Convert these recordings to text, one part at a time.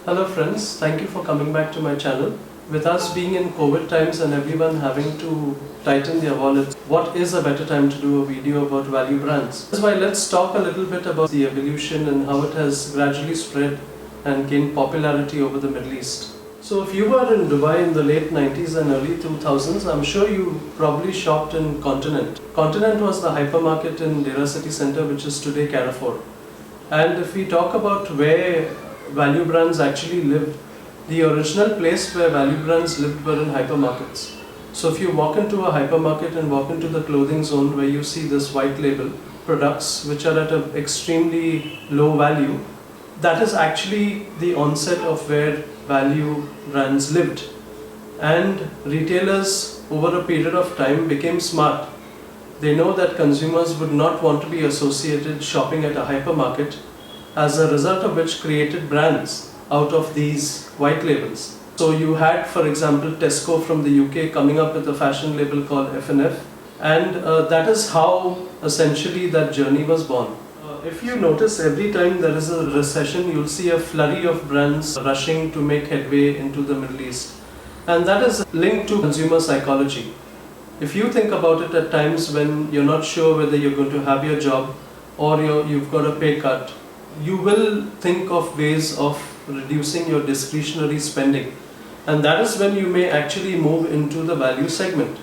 Hello friends, thank you for coming back to my channel. With us being in COVID times and everyone having to tighten their wallets, what is a better time to do a video about value brands? That's why let's talk a little bit about the evolution and how it has gradually spread and gained popularity over the Middle East. So if you were in Dubai in the late 90s and early 2000s, I'm sure you probably shopped in Continent. Continent was the hypermarket in Dera City Centre, which is today Carrefour. And if we talk about where value brands actually lived, the original place where value brands lived were in hypermarkets. So if you walk into a hypermarket and walk into the clothing zone where you see this white label products which are at an extremely low value, that is actually the onset of where value brands lived. And retailers over a period of time became smart. They know that consumers would not want to be associated shopping at a hypermarket, as a result of which created brands out of these white labels. So you had, for example, Tesco from the UK coming up with a fashion label called F&F, and that is how essentially that journey was born. If you notice, every time there is a recession, you'll see a flurry of brands rushing to make headway into the Middle East. And that is linked to consumer psychology. If you think about it, at times when you're not sure whether you're going to have your job or you've got a pay cut, you will think of ways of reducing your discretionary spending, and that is when you may actually move into the value segment.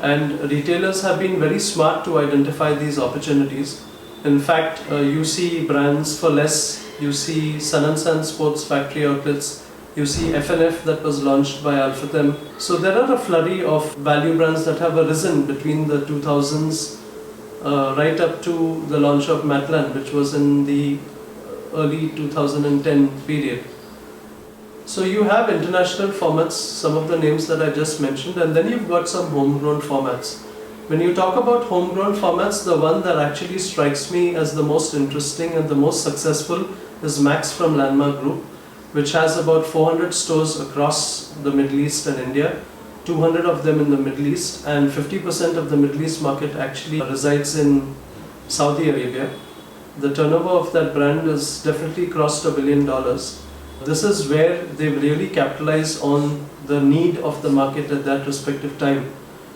And retailers have been very smart to identify these opportunities. In fact, you see brands for less, you see Sun & Son Sports Factory outlets, you see F&F that was launched by Alphatem. So there are a flurry of value brands that have arisen between the 2000s right up to the launch of Matalan, which was in the early 2010 period. So you have international formats, some of the names that I just mentioned, and then you've got some homegrown formats. When you talk about homegrown formats, the one that actually strikes me as the most interesting and the most successful is Max from Landmark Group, which has about 400 stores across the Middle East and India, 200 of them in the Middle East, and 50% of the Middle East market actually resides in Saudi Arabia. The turnover of that brand has definitely crossed $1 billion. This is where they've really capitalized on the need of the market at that respective time.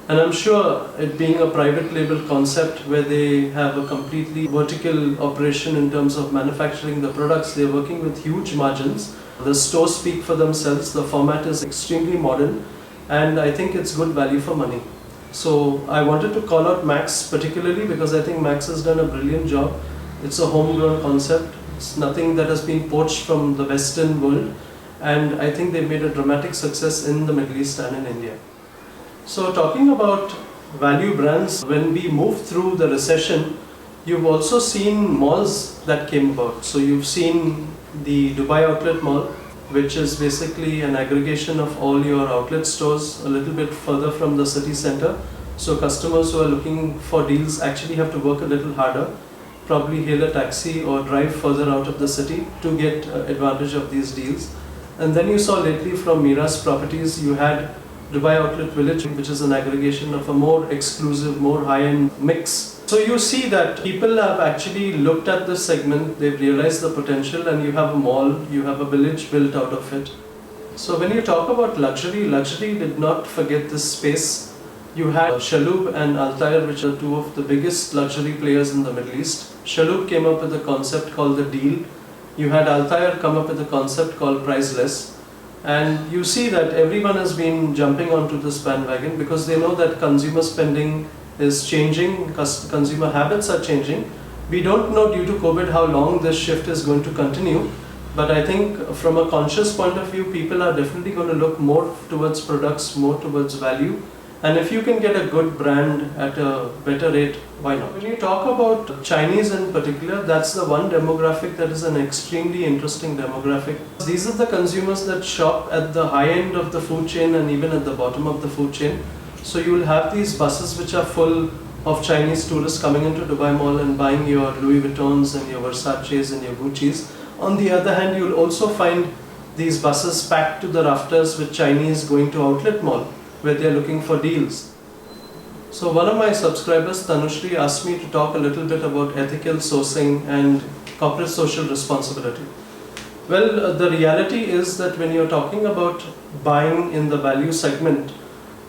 And I'm sure it being a private label concept where they have a completely vertical operation in terms of manufacturing the products, they're working with huge margins. The stores speak for themselves, the format is extremely modern, and I think it's good value for money. So I wanted to call out Max particularly because I think Max has done a brilliant job. It's a homegrown concept. It's nothing that has been poached from the Western world, and I think they've made a dramatic success in the Middle East and in India. So talking about value brands, when we moved through the recession, you've also seen malls that came about. So you've seen the Dubai Outlet Mall, which is basically an aggregation of all your outlet stores a little bit further from the city center. So customers who are looking for deals actually have to work a little harder, probably hail a taxi or drive further out of the city to get advantage of these deals. And then you saw lately from Mira's Properties, you had Dubai Outlet Village, which is an aggregation of a more exclusive, more high-end mix. So you see that people have actually looked at this segment, they've realized the potential, and you have a mall, you have a village built out of it. So when you talk about luxury, luxury did not forget this space. You had Chalhoub and Altair, which are two of the biggest luxury players in the Middle East. Chalhoub came up with a concept called the Deal. You had Altair come up with a concept called Priceless. And you see that everyone has been jumping onto this bandwagon because they know that consumer spending is changing, consumer habits are changing. We don't know due to COVID how long this shift is going to continue, but I think from a conscious point of view, people are definitely going to look more towards products, more towards value. And if you can get a good brand at a better rate, why not? When you talk about Chinese in particular, that's the one demographic that is an extremely interesting demographic. These are the consumers that shop at the high end of the food chain and even at the bottom of the food chain. So you will have these buses which are full of Chinese tourists coming into Dubai Mall and buying your Louis Vuittons and your Versace's and your Gucci's. On the other hand, you will also find these buses packed to the rafters with Chinese going to Outlet Mall, where they are looking for deals. So one of my subscribers, Tanushri, asked me to talk a little bit about ethical sourcing and corporate social responsibility. Well, the reality is that when you're talking about buying in the value segment,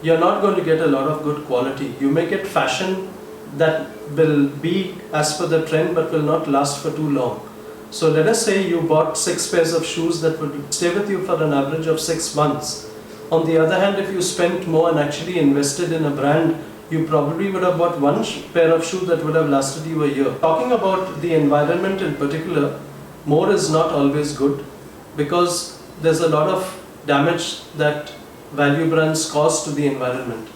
you're not going to get a lot of good quality. You may get fashion that will be as per the trend but will not last for too long. So let us say you bought 6 pairs of shoes that would stay with you for an average of 6 months. On the other hand, if you spent more and actually invested in a brand, you probably would have bought one pair of shoes that would have lasted you a year. Talking about the environment in particular, more is not always good, because there's a lot of damage that value brands cause to the environment.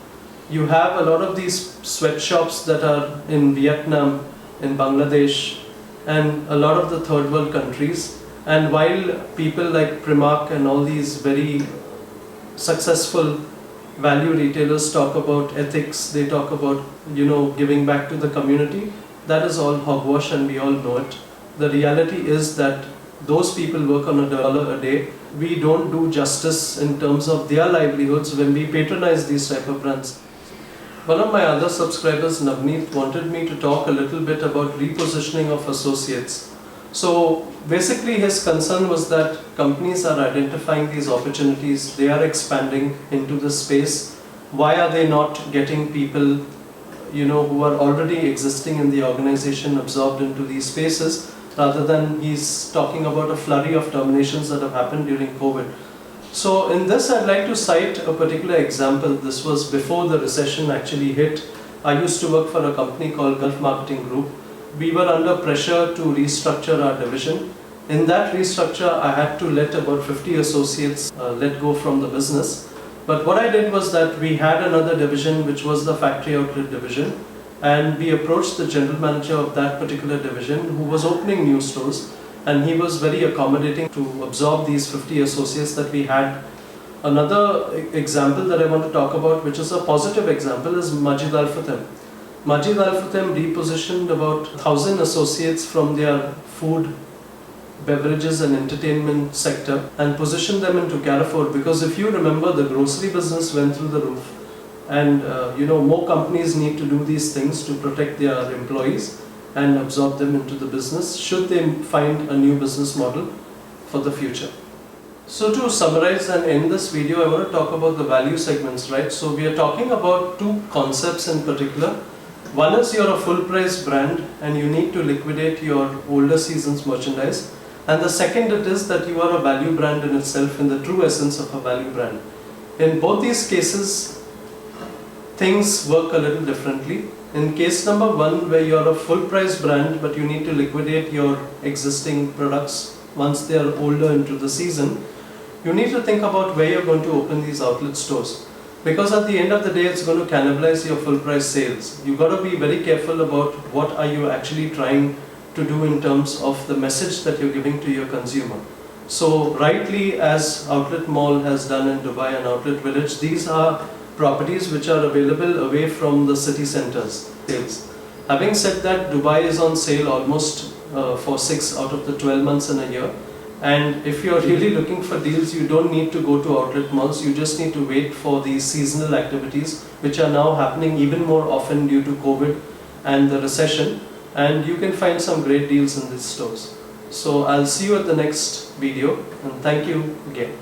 You have a lot of these sweatshops that are in Vietnam, in Bangladesh, and a lot of the third world countries. And while people like Primark and all these very successful value retailers talk about ethics, they talk about, giving back to the community, that is all hogwash and we all know it. The reality is that those people work on $1 a day. We don't do justice in terms of their livelihoods when we patronize these type of brands. One of my other subscribers, Navneet, wanted me to talk a little bit about repositioning of associates. So basically his concern was that companies are identifying these opportunities, they are expanding into the space. Why are they not getting people, who are already existing in the organization absorbed into these spaces, rather than he's talking about a flurry of terminations that have happened during COVID. So in this, I'd like to cite a particular example. This was before the recession actually hit. I used to work for a company called Gulf Marketing Group. We were under pressure to restructure our division. In that restructure, I had to let about 50 associates let go from the business. But what I did was that we had another division, which was the factory outlet division, and we approached the general manager of that particular division, who was opening new stores, and he was very accommodating to absorb these 50 associates that we had. Another example that I want to talk about, which is a positive example, is Majid Al Futtaim. Majid Al Futtaim repositioned about 1,000 associates from their food, beverages and entertainment sector and positioned them into Carrefour, because if you remember, the grocery business went through the roof, and more companies need to do these things to protect their employees and absorb them into the business should they find a new business model for the future. So to summarize and end this video, I want to talk about the value segments, right? So we are talking about two concepts in particular. One is you're a full price brand and you need to liquidate your older season's merchandise. And the second it is that you are a value brand in itself, in the true essence of a value brand. In both these cases, things work a little differently. In case number one, where you're a full price brand but you need to liquidate your existing products once they are older into the season, you need to think about where you're going to open these outlet stores. Because at the end of the day, it's going to cannibalize your full price sales. You've got to be very careful about what are you actually trying to do in terms of the message that you're giving to your consumer. So rightly, as Outlet Mall has done in Dubai and Outlet Village, these are properties which are available away from the city centers sales. Having said that, Dubai is on sale almost for 6 out of the 12 months in a year, and if you're really looking for deals, you don't need to go to outlet malls, you just need to wait for these seasonal activities which are now happening even more often due to COVID and the recession, and you can find some great deals in these stores. So I'll see you at the next video, and thank you again.